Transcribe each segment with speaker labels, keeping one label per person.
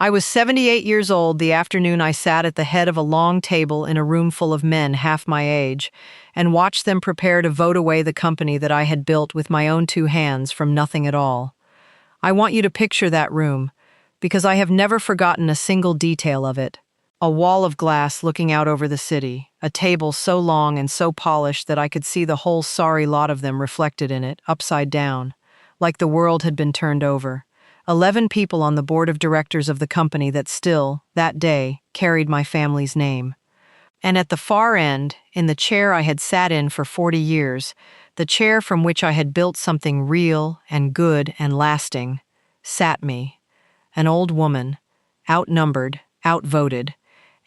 Speaker 1: I was 78 years old the afternoon I sat at the head of a long table in a room full of men half my age and watched them prepare to vote away the company that I had built with my own two hands from nothing at all. I want you to picture that room, because I have never forgotten a single detail of it. A wall of glass looking out over the city, a table so long and so polished that I could see the whole sorry lot of them reflected in it, upside down, like the world had been turned over. 11 people on the board of directors of the company that still, that day, carried my family's name. And at the far end, in the chair I had sat in for 40 years, the chair from which I had built something real and good and lasting, sat me, an old woman, outnumbered, outvoted,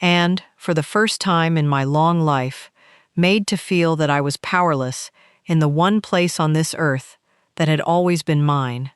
Speaker 1: and, for the first time in my long life, made to feel that I was powerless in the one place on this earth that had always been mine.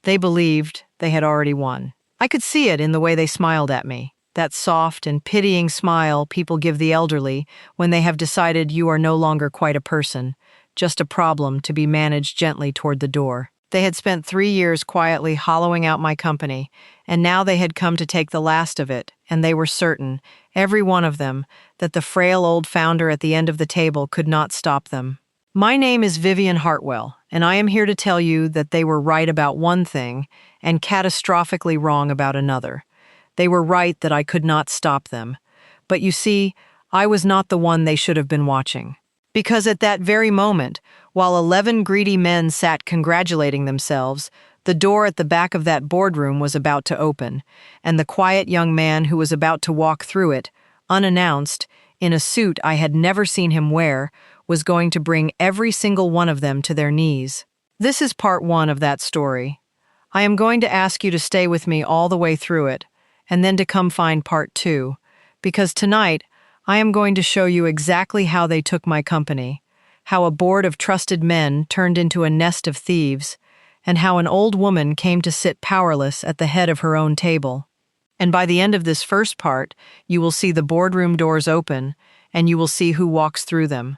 Speaker 1: They believed they had already won. I could see it in the way they smiled at me, that soft and pitying smile people give the elderly when they have decided you are no longer quite a person, just a problem to be managed gently toward the door. They had spent 3 years quietly hollowing out my company, and now they had come to take the last of it, and they were certain, every one of them, that the frail old founder at the end of the table could not stop them. My name is Vivian Hartwell, and I am here to tell you that they were right about one thing and catastrophically wrong about another. They were right that I could not stop them. But you see, I was not the one they should have been watching. Because at that very moment, while 11 greedy men sat congratulating themselves, the door at the back of that boardroom was about to open, and the quiet young man who was about to walk through it, unannounced, in a suit I had never seen him wear, was going to bring every single one of them to their knees. This is part 1 of that story. I am going to ask you to stay with me all the way through it, and then to come find part 2, because tonight I am going to show you exactly how they took my company, how a board of trusted men turned into a nest of thieves, and how an old woman came to sit powerless at the head of her own table. And by the end of this first part, you will see the boardroom doors open, and you will see who walks through them.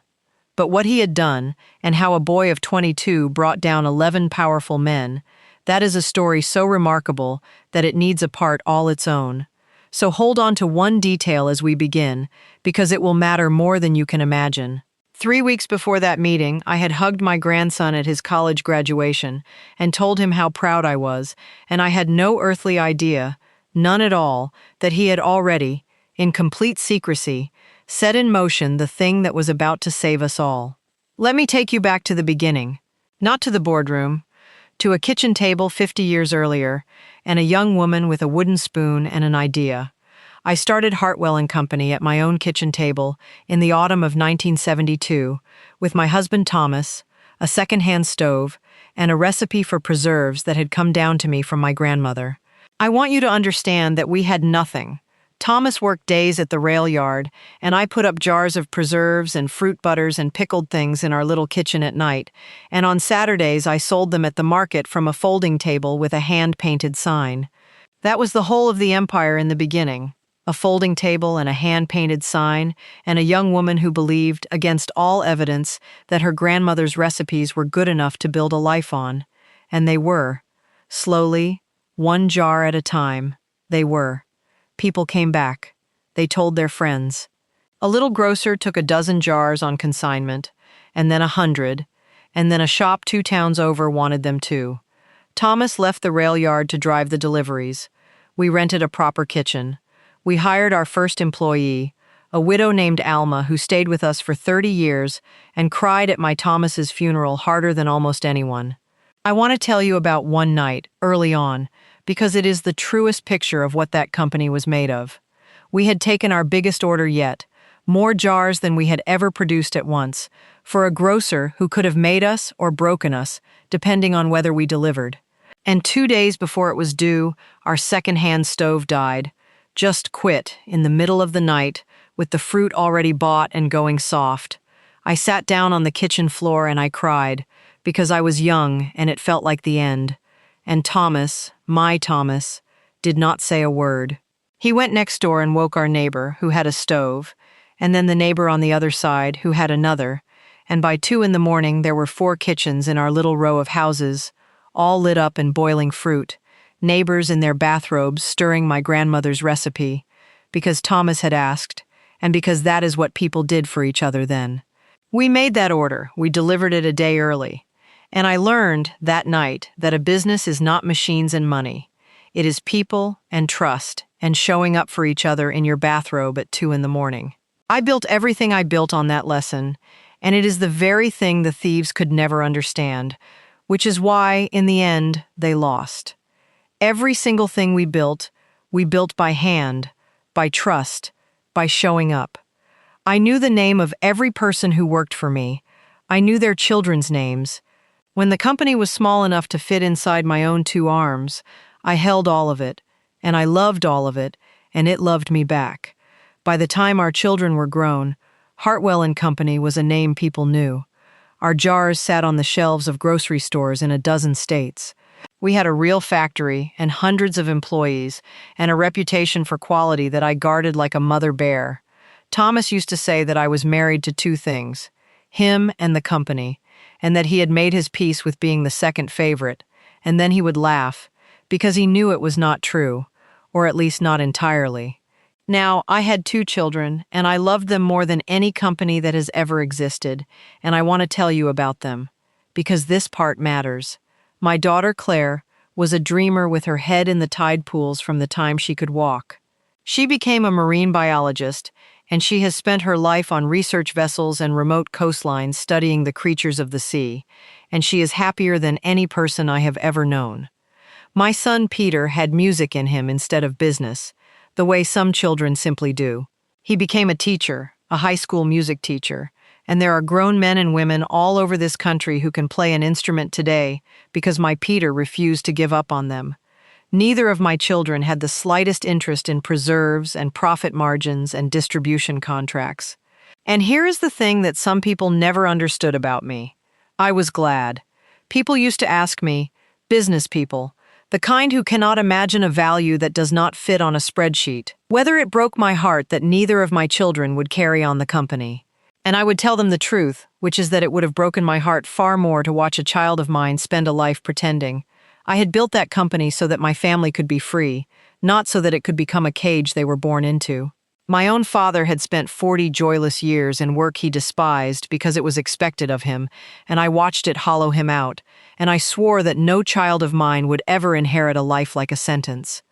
Speaker 1: But what he had done, and how a boy of 22 brought down 11 powerful men, that is a story so remarkable that it needs a part all its own. So hold on to one detail as we begin, because it will matter more than you can imagine. 3 weeks before that meeting, I had hugged my grandson at his college graduation and told him how proud I was, and I had no earthly idea, none at all, that he had already, in complete secrecy, set in motion the thing that was about to save us all. Let me take you back to the beginning, not to the boardroom, to a kitchen table 50 years earlier, and a young woman with a wooden spoon and an idea. I started Hartwell and Company at my own kitchen table in the autumn of 1972 with my husband Thomas, a second-hand stove, and a recipe for preserves that had come down to me from my grandmother. I want you to understand that we had nothing. Thomas worked days at the rail yard, and I put up jars of preserves and fruit butters and pickled things in our little kitchen at night, and on Saturdays I sold them at the market from a folding table with a hand-painted sign. That was the whole of the empire in the beginning. A folding table and a hand-painted sign, and a young woman who believed, against all evidence, that her grandmother's recipes were good enough to build a life on. And they were. Slowly, one jar at a time, they were. People came back. They told their friends. A little grocer took a dozen jars on consignment, and then 100, and then a shop 2 towns over wanted them too. Thomas left the rail yard to drive the deliveries. We rented a proper kitchen. We hired our first employee, a widow named Alma who stayed with us for 30 years and cried at my Thomas's funeral harder than almost anyone. I want to tell you about one night, early on, because it is the truest picture of what that company was made of. We had taken our biggest order yet, more jars than we had ever produced at once, for a grocer who could have made us or broken us, depending on whether we delivered. And 2 days before it was due, our second-hand stove died, just quit in the middle of the night, with the fruit already bought and going soft. I sat down on the kitchen floor and I cried, because I was young and it felt like the end. And Thomas, my Thomas, did not say a word. He went next door and woke our neighbor, who had a stove, and then the neighbor on the other side, who had another, and by 2 in the morning there were 4 kitchens in our little row of houses, all lit up and boiling fruit, neighbors in their bathrobes stirring my grandmother's recipe, because Thomas had asked, and because that is what people did for each other then. We made that order, we delivered it a day early, and I learned that night that a business is not machines and money. It is people and trust and showing up for each other in your bathrobe at 2 in the morning. I built everything I built on that lesson, and it is the very thing the thieves could never understand, which is why, in the end, they lost. Every single thing we built by hand, by trust, by showing up. I knew the name of every person who worked for me. I knew their children's names. When the company was small enough to fit inside my own 2 arms, I held all of it, and I loved all of it, and it loved me back. By the time our children were grown, Hartwell and Company was a name people knew. Our jars sat on the shelves of grocery stores in a dozen states. We had a real factory and hundreds of employees and a reputation for quality that I guarded like a mother bear. Thomas used to say that I was married to 2 things, him and the company, and that he had made his peace with being the second favorite, and then he would laugh, because he knew it was not true, or at least not entirely. Now, I had 2 children, and I loved them more than any company that has ever existed, and I want to tell you about them, because this part matters. My daughter Claire was a dreamer with her head in the tide pools from the time she could walk. She became a marine biologist, and she has spent her life on research vessels and remote coastlines studying the creatures of the sea, and she is happier than any person I have ever known. My son Peter had music in him instead of business, the way some children simply do. He became a teacher, a high school music teacher, and there are grown men and women all over this country who can play an instrument today because my Peter refused to give up on them. Neither of my children had the slightest interest in preserves and profit margins and distribution contracts. And here is the thing that some people never understood about me. I was glad. People used to ask me, business people, the kind who cannot imagine a value that does not fit on a spreadsheet, whether it broke my heart that neither of my children would carry on the company. And I would tell them the truth, which is that it would have broken my heart far more to watch a child of mine spend a life pretending. I had built that company so that my family could be free, not so that it could become a cage they were born into. My own father had spent 40 joyless years in work he despised because it was expected of him, and I watched it hollow him out, and I swore that no child of mine would ever inherit a life like a sentence.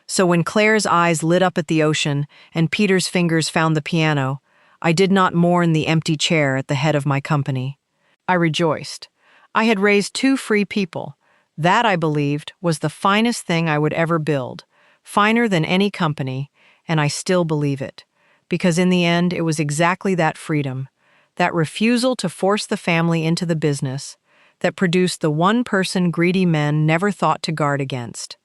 Speaker 1: So when Claire's eyes lit up at the ocean and Peter's fingers found the piano, I did not mourn the empty chair at the head of my company. I rejoiced. I had raised 2 free people. That, I believed, was the finest thing I would ever build, finer than any company, and I still believe it. Because in the end, it was exactly that freedom, that refusal to force the family into the business, that produced the one-person greedy men never thought to guard against.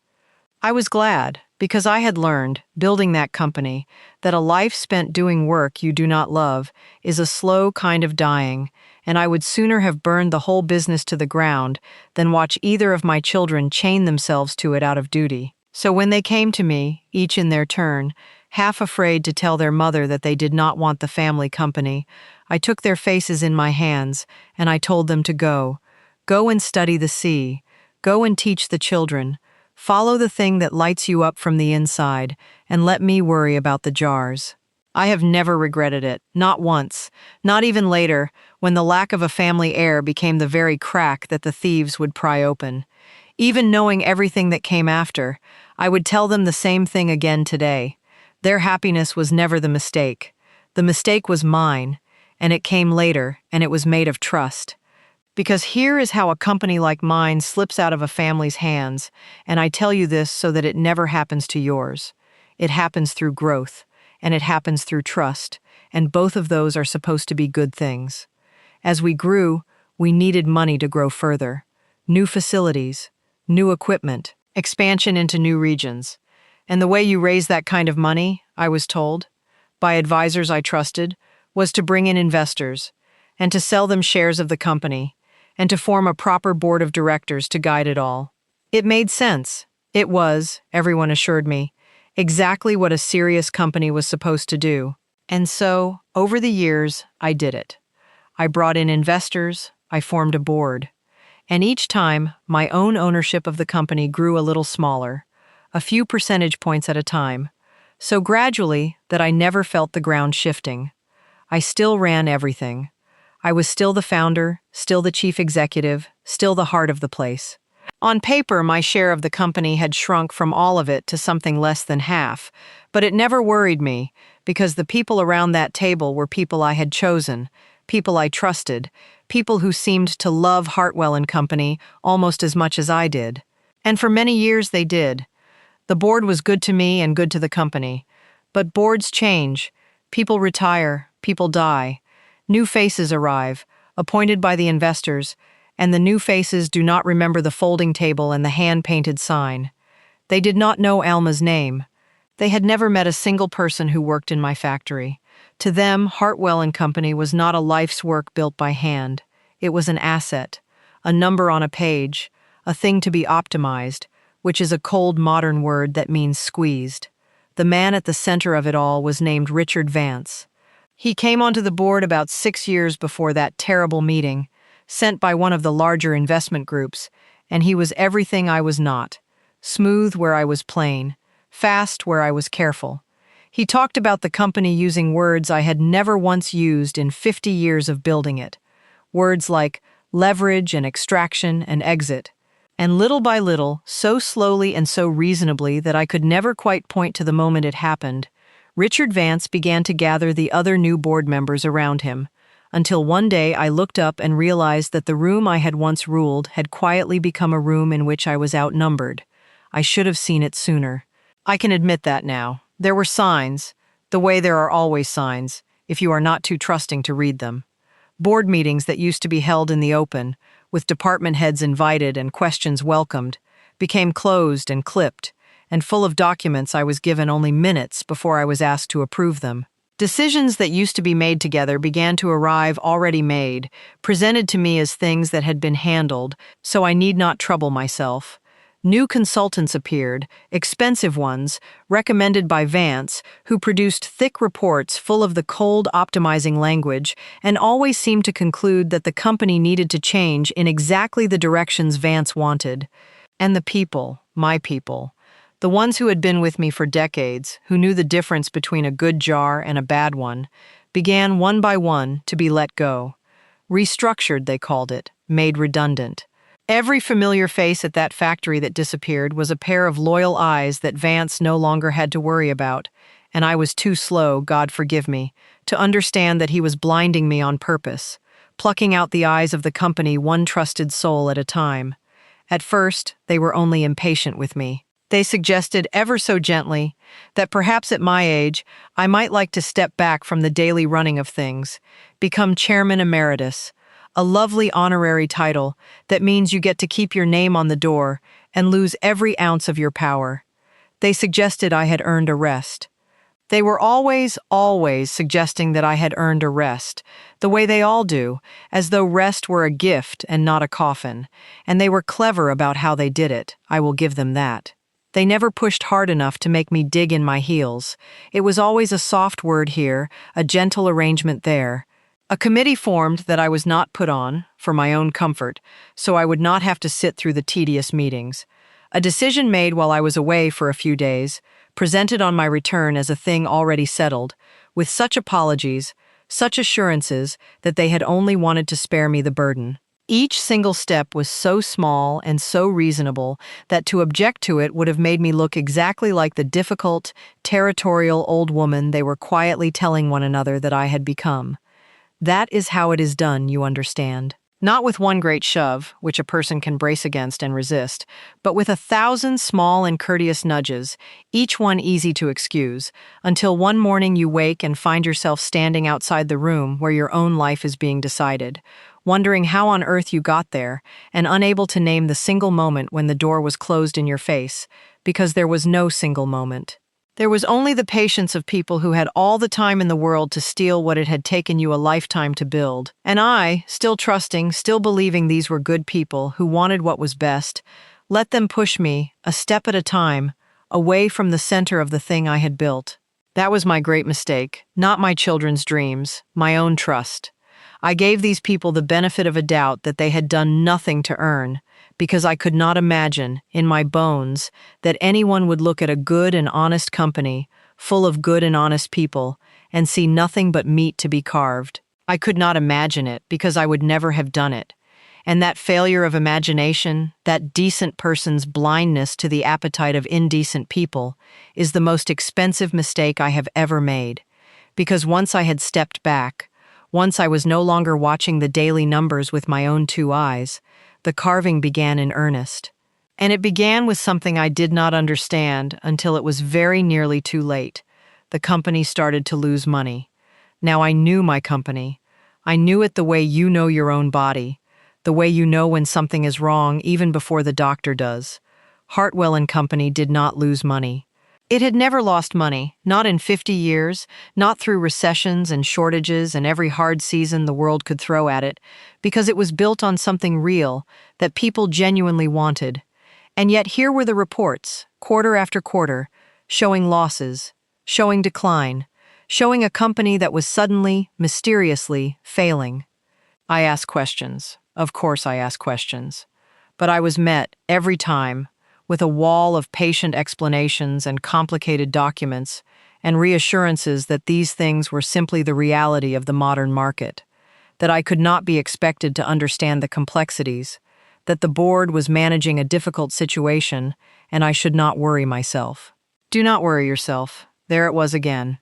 Speaker 1: I was glad, because I had learned, building that company, that a life spent doing work you do not love is a slow kind of dying, and I would sooner have burned the whole business to the ground than watch either of my children chain themselves to it out of duty. So when they came to me, each in their turn, half afraid to tell their mother that they did not want the family company, I took their faces in my hands, and I told them to go. Go and study the sea. Go and teach the children. Follow the thing that lights you up from the inside, and let me worry about the jars. I have never regretted it, not once, not even later, when the lack of a family heir became the very crack that the thieves would pry open. Even knowing everything that came after, I would tell them the same thing again today. Their happiness was never the mistake. The mistake was mine, and it came later, and it was made of trust. Because here is how a company like mine slips out of a family's hands, and I tell you this so that it never happens to yours. It happens through growth, and it happens through trust, and both of those are supposed to be good things. As we grew, we needed money to grow further. New facilities, new equipment, expansion into new regions. And the way you raise that kind of money, I was told, by advisors I trusted, was to bring in investors, and to sell them shares of the company, and to form a proper board of directors to guide it all. It made sense. It was, everyone assured me, exactly what a serious company was supposed to do. And so, over the years, I did it. I brought in investors, I formed a board. And each time, my own ownership of the company grew a little smaller, a few percentage points at a time, so gradually that I never felt the ground shifting. I still ran everything. I was still the founder, still the chief executive, still the heart of the place. On paper, my share of the company had shrunk from all of it to something less than half, but it never worried me because the people around that table were people I had chosen, people I trusted, people who seemed to love Hartwell and Company almost as much as I did. And for many years they did. The board was good to me and good to the company. But boards change. People retire, people die. New faces arrive, appointed by the investors, and the new faces do not remember the folding table and the hand-painted sign. They did not know Alma's name. They had never met a single person who worked in my factory. To them, Hartwell and Company was not a life's work built by hand. It was an asset, a number on a page, a thing to be optimized, which is a cold modern word that means squeezed. The man at the center of it all was named Richard Vance. He came onto the board about 6 years before that terrible meeting, sent by one of the larger investment groups, and he was everything I was not. Smooth where I was plain, fast where I was careful. He talked about the company using words I had never once used in 50 years of building it. Words like leverage and extraction and exit. And little by little, so slowly and so reasonably that I could never quite point to the moment it happened, Richard Vance began to gather the other new board members around him, until one day I looked up and realized that the room I had once ruled had quietly become a room in which I was outnumbered. I should have seen it sooner. I can admit that now. There were signs, the way there are always signs, if you are not too trusting to read them. Board meetings that used to be held in the open, with department heads invited and questions welcomed, became closed and clipped, and full of documents I was given only minutes before I was asked to approve them. Decisions that used to be made together began to arrive already made, presented to me as things that had been handled, so I need not trouble myself. New consultants appeared, expensive ones, recommended by Vance, who produced thick reports full of the cold optimizing language and always seemed to conclude that the company needed to change in exactly the directions Vance wanted. And the people, my people, the ones who had been with me for decades, who knew the difference between a good jar and a bad one, began one by one to be let go. Restructured, they called it, made redundant. Every familiar face at that factory that disappeared was a pair of loyal eyes that Vance no longer had to worry about, and I was too slow, God forgive me, to understand that he was blinding me on purpose, plucking out the eyes of the company one trusted soul at a time. At first, they were only impatient with me. They suggested ever so gently that perhaps at my age I might like to step back from the daily running of things, become chairman emeritus, a lovely honorary title that means you get to keep your name on the door and lose every ounce of your power. They suggested I had earned a rest. They were always suggesting that I had earned a rest, the way they all do, as though rest were a gift and not a coffin, and they were clever about how they did it, I will give them that. They never pushed hard enough to make me dig in my heels. It was always a soft word here, a gentle arrangement there. A committee formed that I was not put on, for my own comfort, so I would not have to sit through the tedious meetings. A decision made while I was away for a few days, presented on my return as a thing already settled, with such apologies, such assurances that they had only wanted to spare me the burden. Each single step was so small and so reasonable that to object to it would have made me look exactly like the difficult, territorial old woman they were quietly telling one another that I had become. That is how it is done, you understand. Not with one great shove, which a person can brace against and resist, but with 1,000 small and courteous nudges, each one easy to excuse, until one morning you wake and find yourself standing outside the room where your own life is being decided, wondering how on earth you got there, and unable to name the single moment when the door was closed in your face, because there was no single moment. There was only the patience of people who had all the time in the world to steal what it had taken you a lifetime to build. And I, still trusting, still believing these were good people who wanted what was best, let them push me, a step at a time, away from the center of the thing I had built. That was my great mistake, not my children's dreams, my own trust. I gave these people the benefit of a doubt that they had done nothing to earn, because I could not imagine, in my bones, that anyone would look at a good and honest company, full of good and honest people, and see nothing but meat to be carved. I could not imagine it, because I would never have done it. And that failure of imagination, that decent person's blindness to the appetite of indecent people, is the most expensive mistake I have ever made. Because once I had stepped back, once I was no longer watching the daily numbers with my own two eyes, the carving began in earnest. And it began with something I did not understand until it was very nearly too late. The company started to lose money. Now I knew my company. I knew it the way you know your own body, the way you know when something is wrong even before the doctor does. Hartwell and Company did not lose money. It had never lost money, not in 50 years, not through recessions and shortages and every hard season the world could throw at it, because it was built on something real that people genuinely wanted. And yet here were the reports, quarter after quarter, showing losses, showing decline, showing a company that was suddenly, mysteriously, failing. I asked questions. Of course I asked questions. But I was met, every time, with a wall of patient explanations and complicated documents, and reassurances that these things were simply the reality of the modern market, that I could not be expected to understand the complexities, that the board was managing a difficult situation, and I should not worry myself. Do not worry yourself. There it was again.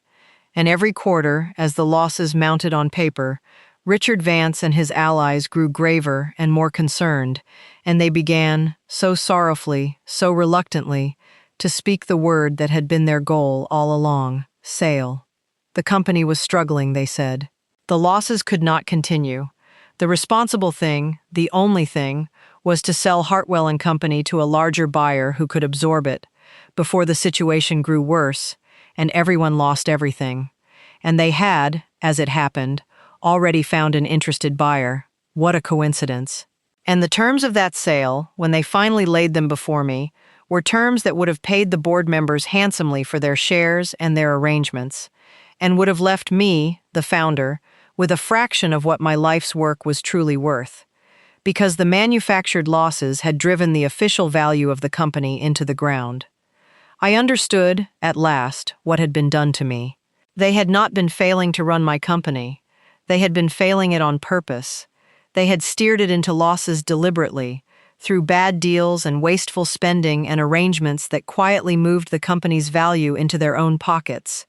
Speaker 1: And every quarter, as the losses mounted on paper, Richard Vance and his allies grew graver and more concerned, and they began, so sorrowfully, so reluctantly, to speak the word that had been their goal all along: sale. The company was struggling, they said. The losses could not continue. The responsible thing, the only thing, was to sell Hartwell and Company to a larger buyer who could absorb it, before the situation grew worse, and everyone lost everything. And they had, as it happened, already found an interested buyer. What a coincidence. And the terms of that sale, when they finally laid them before me, were terms that would have paid the board members handsomely for their shares and their arrangements, and would have left me, the founder, with a fraction of what my life's work was truly worth, because the manufactured losses had driven the official value of the company into the ground. I understood, at last, what had been done to me. They had not been failing to run my company. They had been failing it on purpose. They had steered it into losses deliberately, through bad deals and wasteful spending and arrangements that quietly moved the company's value into their own pockets,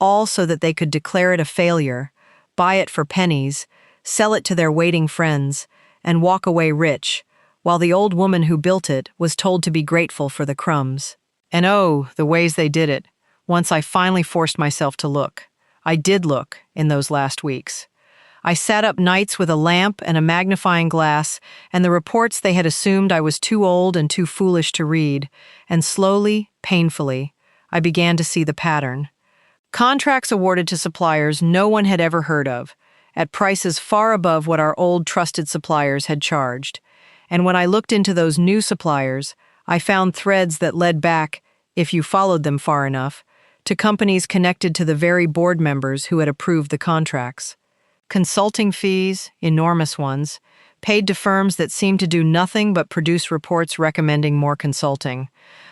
Speaker 1: all so that they could declare it a failure, buy it for pennies, sell it to their waiting friends, and walk away rich, while the old woman who built it was told to be grateful for the crumbs. And oh, the ways they did it, once I finally forced myself to look. I did look in those last weeks. I sat up nights with a lamp and a magnifying glass, and the reports they had assumed I was too old and too foolish to read, and slowly, painfully, I began to see the pattern. Contracts awarded to suppliers no one had ever heard of, at prices far above what our old trusted suppliers had charged. And when I looked into those new suppliers, I found threads that led back, if you followed them far enough, to companies connected to the very board members who had approved the contracts. Consulting fees, enormous ones, paid to firms that seemed to do nothing but produce reports recommending more consulting.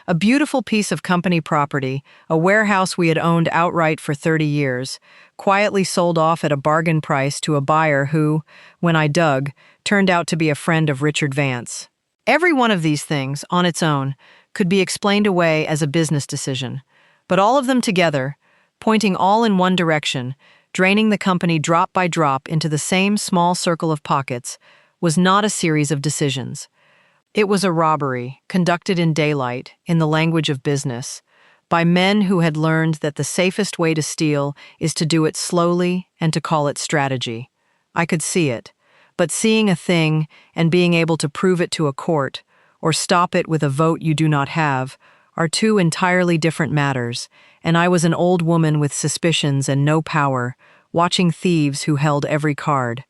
Speaker 1: A beautiful piece of company property, a warehouse we had owned outright for 30 years, quietly sold off at a bargain price to a buyer who, when I dug, turned out to be a friend of Richard Vance. Every one of these things, on its own, could be explained away as a business decision, but all of them together, pointing all in one direction, draining the company drop by drop into the same small circle of pockets, was not a series of decisions. It was a robbery, conducted in daylight, in the language of business, by men who had learned that the safest way to steal is to do it slowly and to call it strategy. I could see it, but seeing a thing and being able to prove it to a court, or stop it with a vote you do not have, are two entirely different matters, and I was an old woman with suspicions and no power, watching thieves who held every card.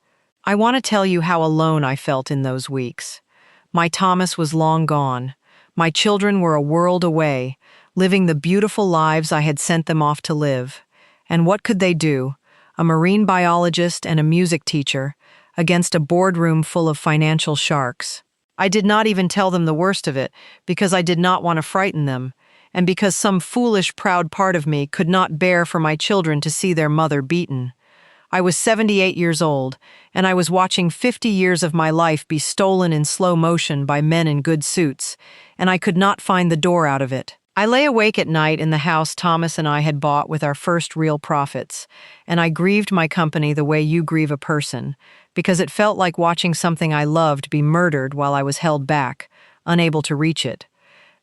Speaker 1: I want to tell you how alone I felt in those weeks. My Thomas was long gone. My children were a world away, living the beautiful lives I had sent them off to live. And what could they do? A marine biologist and a music teacher, against a boardroom full of financial sharks. I did not even tell them the worst of it, because I did not want to frighten them, and because some foolish, proud part of me could not bear for my children to see their mother beaten. I was 78 years old, and I was watching 50 years of my life be stolen in slow motion by men in good suits, and I could not find the door out of it. I lay awake at night in the house Thomas and I had bought with our first real profits, and I grieved my company the way you grieve a person, because it felt like watching something I loved be murdered while I was held back, unable to reach it.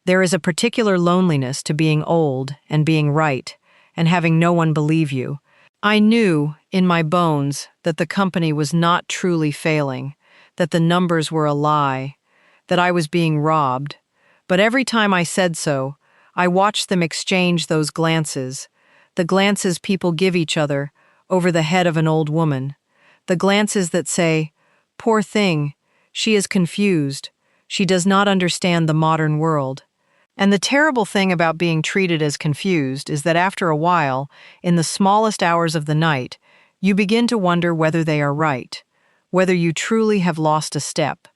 Speaker 1: There is a particular loneliness to being old and being right, and having no one believe you. I knew, in my bones, that the company was not truly failing, that the numbers were a lie, that I was being robbed. But every time I said so, I watched them exchange those glances, the glances people give each other over the head of an old woman, the glances that say, "Poor thing, she is confused, she does not understand the modern world." And the terrible thing about being treated as confused is that after a while, in the smallest hours of the night, you begin to wonder whether they are right, whether you truly have lost a step,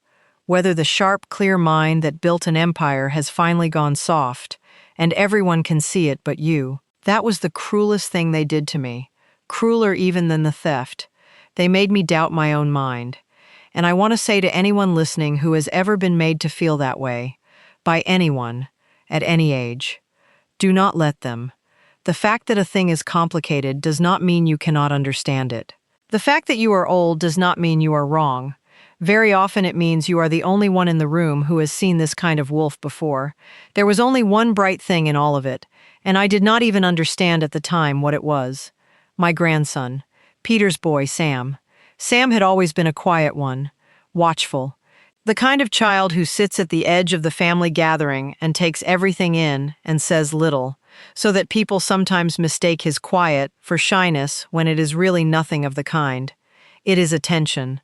Speaker 1: whether the sharp, clear mind that built an empire has finally gone soft, and everyone can see it but you. That was the cruelest thing they did to me, crueler even than the theft. They made me doubt my own mind. And I want to say to anyone listening who has ever been made to feel that way, by anyone, at any age, do not let them. The fact that a thing is complicated does not mean you cannot understand it. The fact that you are old does not mean you are wrong. Very often it means you are the only one in the room who has seen this kind of wolf before. There was only one bright thing in all of it, and I did not even understand at the time what it was. My grandson, Peter's boy, Sam. Sam had always been a quiet one, watchful. The kind of child who sits at the edge of the family gathering and takes everything in and says little, so that people sometimes mistake his quiet for shyness when it is really nothing of the kind. It is attention.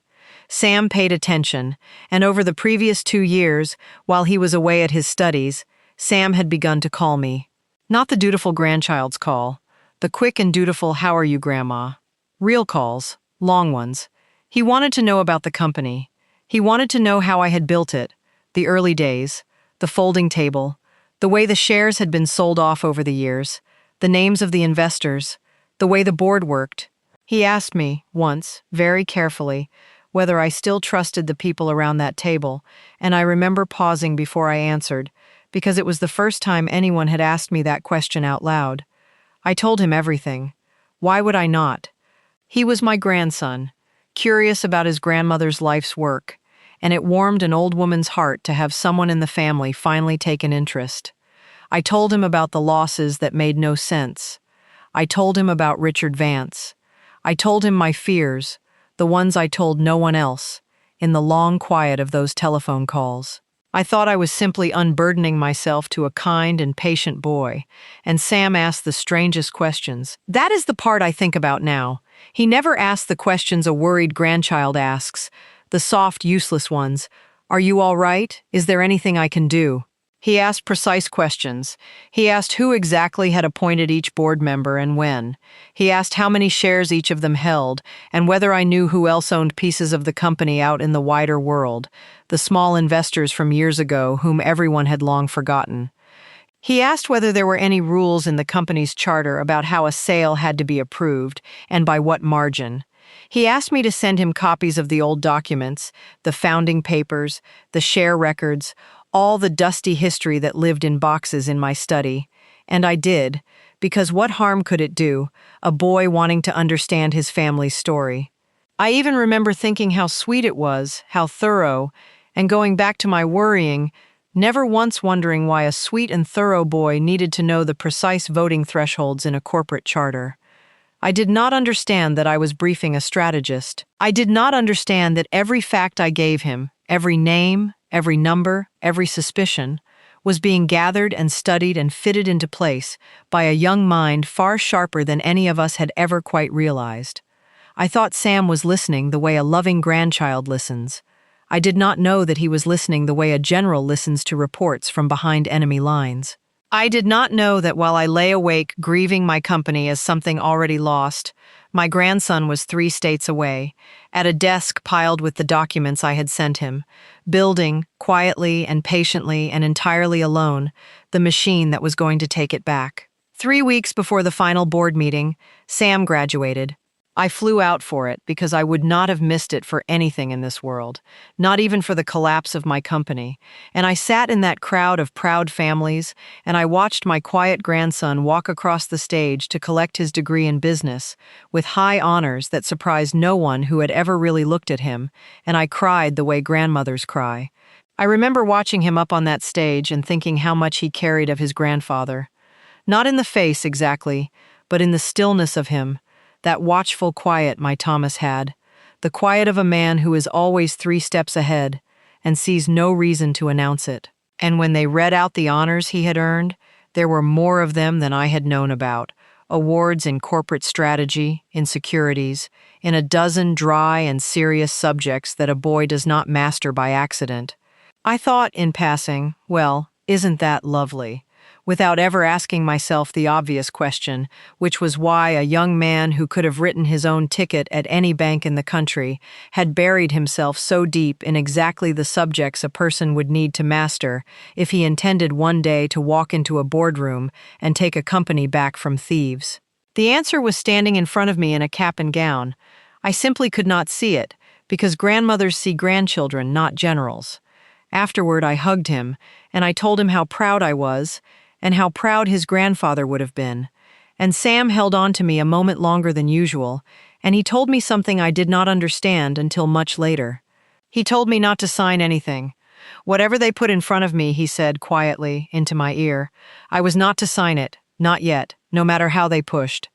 Speaker 1: Sam paid attention, and over the previous 2 years, while he was away at his studies, Sam had begun to call me. Not the dutiful grandchild's call, the quick and dutiful "How are you, Grandma?" Real calls, long ones. He wanted to know about the company. He wanted to know how I had built it, the early days, the folding table, the way the shares had been sold off over the years, the names of the investors, the way the board worked. He asked me, once, very carefully, whether I still trusted the people around that table, and I remember pausing before I answered, because it was the first time anyone had asked me that question out loud. I told him everything. Why would I not? He was my grandson, curious about his grandmother's life's work, and it warmed an old woman's heart to have someone in the family finally take an interest. I told him about the losses that made no sense. I told him about Richard Vance. I told him my fears, the ones I told no one else, in the long quiet of those telephone calls. I thought I was simply unburdening myself to a kind and patient boy, and Sam asked the strangest questions. That is the part I think about now. He never asked the questions a worried grandchild asks, the soft, useless ones. Are you all right? Is there anything I can do? He asked precise questions. He asked who exactly had appointed each board member and when. He asked how many shares each of them held, and whether I knew who else owned pieces of the company out in the wider world, the small investors from years ago whom everyone had long forgotten. He asked whether there were any rules in the company's charter about how a sale had to be approved, and by what margin. He asked me to send him copies of the old documents, the founding papers, the share records, all the dusty history that lived in boxes in my study. And I did, because what harm could it do, a boy wanting to understand his family's story? I even remember thinking how sweet it was, how thorough, and going back to my worrying, never once wondering why a sweet and thorough boy needed to know the precise voting thresholds in a corporate charter. I did not understand that I was briefing a strategist. I did not understand that every fact I gave him, every name, every number, every suspicion, was being gathered and studied and fitted into place by a young mind far sharper than any of us had ever quite realized. I thought Sam was listening the way a loving grandchild listens. I did not know that he was listening the way a general listens to reports from behind enemy lines. I did not know that while I lay awake grieving my company as something already lost, my grandson was 3 states away, at a desk piled with the documents I had sent him, building, quietly and patiently and entirely alone, the machine that was going to take it back. 3 weeks before the final board meeting, Sam graduated. I flew out for it because I would not have missed it for anything in this world, not even for the collapse of my company. And I sat in that crowd of proud families, and I watched my quiet grandson walk across the stage to collect his degree in business, with high honors that surprised no one who had ever really looked at him, and I cried the way grandmothers cry. I remember watching him up on that stage and thinking how much he carried of his grandfather. Not in the face exactly, but in the stillness of him, that watchful quiet my Thomas had, the quiet of a man who is always 3 steps ahead and sees no reason to announce it. And when they read out the honors he had earned, there were more of them than I had known about. Awards in corporate strategy, in securities, in a dozen dry and serious subjects that a boy does not master by accident. I thought, in passing, well, isn't that lovely? Without ever asking myself the obvious question, which was why a young man who could have written his own ticket at any bank in the country had buried himself so deep in exactly the subjects a person would need to master if he intended one day to walk into a boardroom and take a company back from thieves. The answer was standing in front of me in a cap and gown. I simply could not see it, because grandmothers see grandchildren, not generals. Afterward, I hugged him, and I told him how proud I was, and how proud his grandfather would have been. And Sam held on to me a moment longer than usual, and he told me something I did not understand until much later. He told me not to sign anything. Whatever they put in front of me, he said quietly into my ear, I was not to sign it, not yet, no matter how they pushed.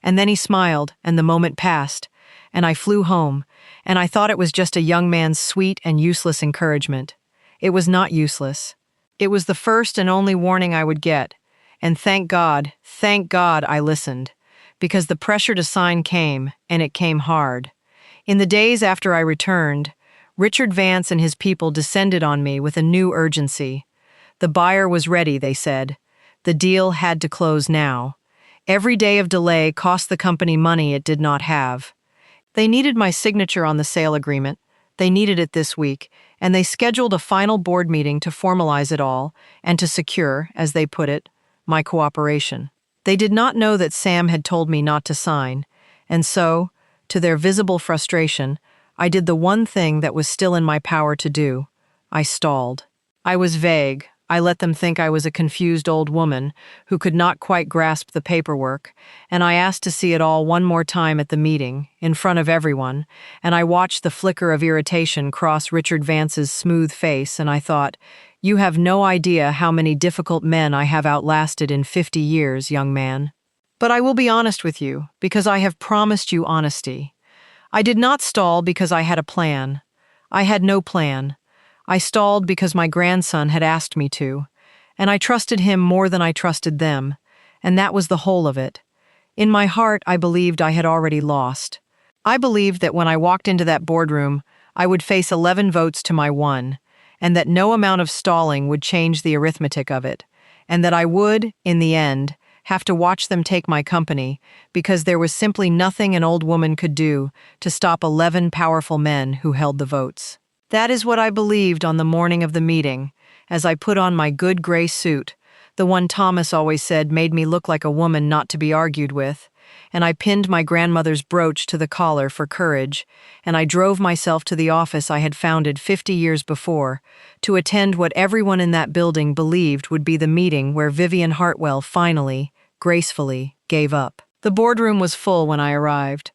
Speaker 1: And then he smiled, and the moment passed, and I flew home, and I thought it was just a young man's sweet and useless encouragement. It was not useless. It was the first and only warning I would get, and thank God I listened, because the pressure to sign came, and it came hard. In the days after I returned, Richard Vance and his people descended on me with a new urgency. The buyer was ready, they said. The deal had to close now. Every day of delay cost the company money it did not have. They needed my signature on the sale agreement. They needed it this week, and they scheduled a final board meeting to formalize it all and to secure, as they put it, my cooperation. They did not know that Sam had told me not to sign, and so, to their visible frustration, I did the one thing that was still in my power to do. I stalled. I was vague. I let them think I was a confused old woman who could not quite grasp the paperwork, and I asked to see it all one more time at the meeting, in front of everyone, and I watched the flicker of irritation cross Richard Vance's smooth face, and I thought, you have no idea how many difficult men I have outlasted in 50 years, young man. But I will be honest with you, because I have promised you honesty. I did not stall because I had a plan. I had no plan. I stalled because my grandson had asked me to, and I trusted him more than I trusted them, and that was the whole of it. In my heart, I believed I had already lost. I believed that when I walked into that boardroom, I would face 11 votes to my 1, and that no amount of stalling would change the arithmetic of it, and that I would, in the end, have to watch them take my company, because there was simply nothing an old woman could do to stop 11 powerful men who held the votes. That is what I believed on the morning of the meeting, as I put on my good gray suit, the one Thomas always said made me look like a woman not to be argued with, and I pinned my grandmother's brooch to the collar for courage, and I drove myself to the office I had founded 50 years before, to attend what everyone in that building believed would be the meeting where Vivian Hartwell finally, gracefully, gave up. The boardroom was full when I arrived.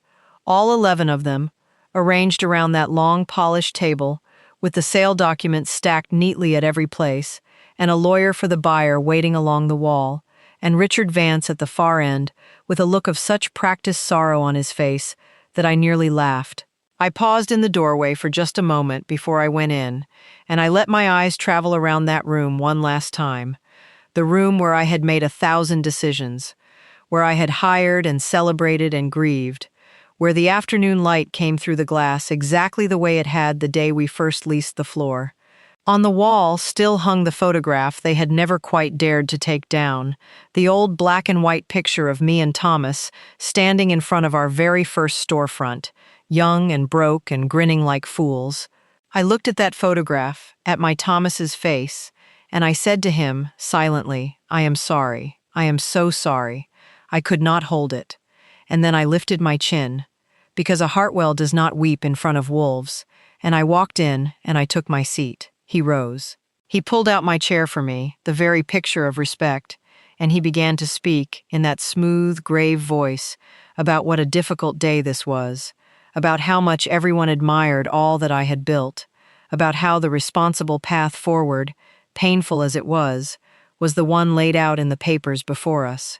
Speaker 1: All 11 of them, arranged around that long, polished table, with the sale documents stacked neatly at every place, and a lawyer for the buyer waiting along the wall, and Richard Vance at the far end, with a look of such practiced sorrow on his face that I nearly laughed. I paused in the doorway for just a moment before I went in, and I let my eyes travel around that room one last time, the room where I had made 1,000 decisions, where I had hired and celebrated and grieved, where the afternoon light came through the glass exactly the way it had the day we first leased the floor. On the wall still hung the photograph they had never quite dared to take down, the old black and white picture of me and Thomas standing in front of our very first storefront, young and broke and grinning like fools. I looked at that photograph, at my Thomas's face, and I said to him, silently, "I am sorry. I am so sorry. I could not hold it." And then I lifted my chin, because a Hartwell does not weep in front of wolves, and I walked in and I took my seat. He rose. He pulled out my chair for me, the very picture of respect, and he began to speak in that smooth, grave voice about what a difficult day this was, about how much everyone admired all that I had built, about how the responsible path forward, painful as it was the one laid out in the papers before us.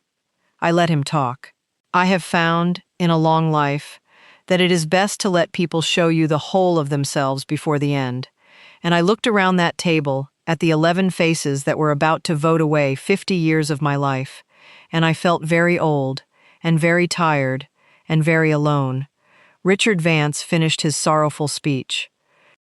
Speaker 1: I let him talk. I have found, in a long life, that it is best to let people show you the whole of themselves before the end. And I looked around that table at the 11 faces that were about to vote away 50 years of my life, and I felt very old, and very tired, and very alone. Richard Vance finished his sorrowful speech.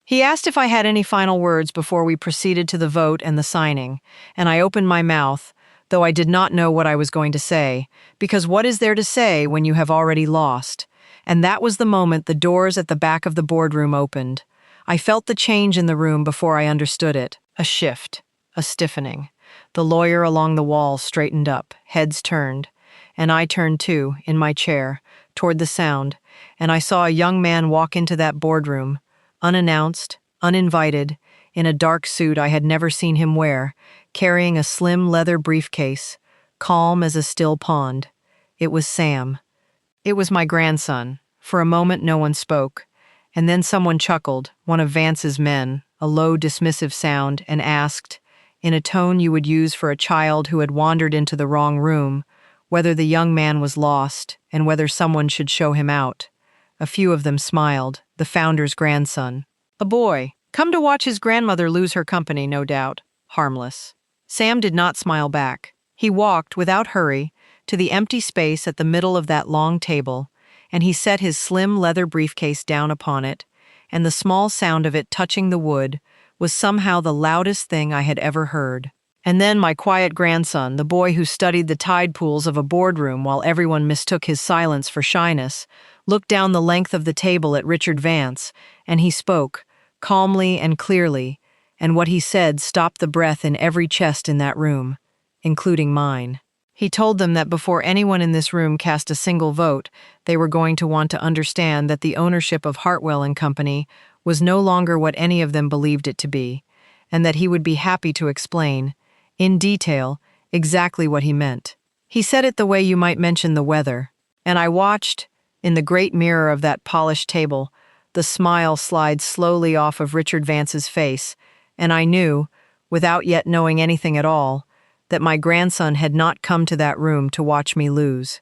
Speaker 1: He asked if I had any final words before we proceeded to the vote and the signing, and I opened my mouth, though I did not know what I was going to say, because what is there to say when you have already lost? And that was the moment the doors at the back of the boardroom opened. I felt the change in the room before I understood it, a shift, a stiffening. The lawyer along the wall straightened up, heads turned, and I turned too, in my chair, toward the sound, and I saw a young man walk into that boardroom, unannounced, uninvited, in a dark suit I had never seen him wear, carrying a slim leather briefcase, calm as a still pond. It was Sam. It was my grandson. For a moment no one spoke, and then someone chuckled, one of Vance's men, a low, dismissive sound, and asked, in a tone you would use for a child who had wandered into the wrong room, whether the young man was lost, and whether someone should show him out. A few of them smiled, the founder's grandson. A boy, come to watch his grandmother lose her company, no doubt. Harmless. Sam did not smile back. He walked, without hurry, to the empty space at the middle of that long table, and he set his slim leather briefcase down upon it, and the small sound of it touching the wood was somehow the loudest thing I had ever heard. And then my quiet grandson, the boy who studied the tide pools of a boardroom while everyone mistook his silence for shyness, looked down the length of the table at Richard Vance, and he spoke, calmly and clearly, and what he said stopped the breath in every chest in that room, including mine. He told them that before anyone in this room cast a single vote, they were going to want to understand that the ownership of Hartwell and Company was no longer what any of them believed it to be, and that he would be happy to explain, in detail, exactly what he meant. He said it the way you might mention the weather, and I watched, in the great mirror of that polished table, the smile slide slowly off of Richard Vance's face, and I knew, without yet knowing anything at all, that my grandson had not come to that room to watch me lose.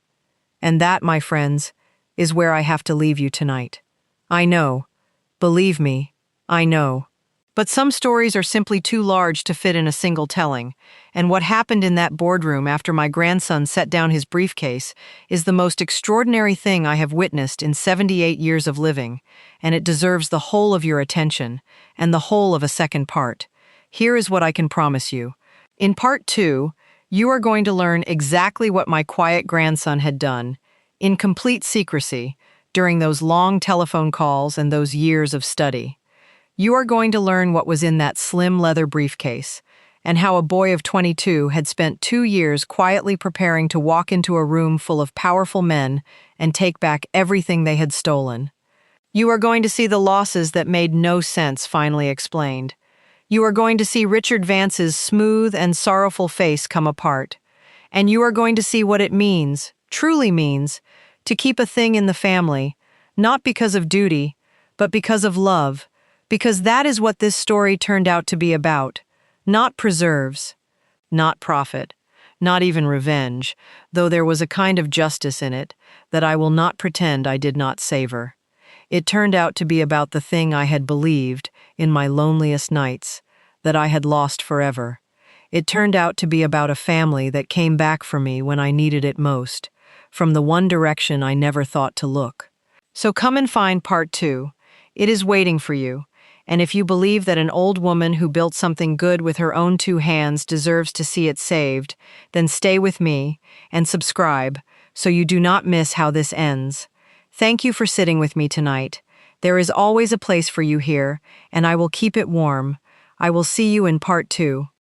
Speaker 1: And that, my friends, is where I have to leave you tonight. I know. Believe me, I know. But some stories are simply too large to fit in a single telling, and what happened in that boardroom after my grandson set down his briefcase is the most extraordinary thing I have witnessed in 78 years of living, and it deserves the whole of your attention, and the whole of a second part. Here is what I can promise you. In part 2, you are going to learn exactly what my quiet grandson had done, in complete secrecy, during those long telephone calls and those years of study. You are going to learn what was in that slim leather briefcase, and how a boy of 22 had spent 2 years quietly preparing to walk into a room full of powerful men and take back everything they had stolen. You are going to see the losses that made no sense finally explained. You are going to see Richard Vance's smooth and sorrowful face come apart, and you are going to see what it means, truly means, to keep a thing in the family, not because of duty, but because of love, because that is what this story turned out to be about. Not preserves, not profit, not even revenge, though there was a kind of justice in it that I will not pretend I did not savor. It turned out to be about the thing I had believed, in my loneliest nights, that I had lost forever. It turned out to be about a family that came back for me when I needed it most, from the one direction I never thought to look. So come and find part 2. It is waiting for you, And if you believe that an old woman who built something good with her own two hands deserves to see it saved, then stay with me and subscribe so you do not miss how this ends. Thank you for sitting with me tonight. There is always a place for you here, and I will keep it warm. I will see you in part 2.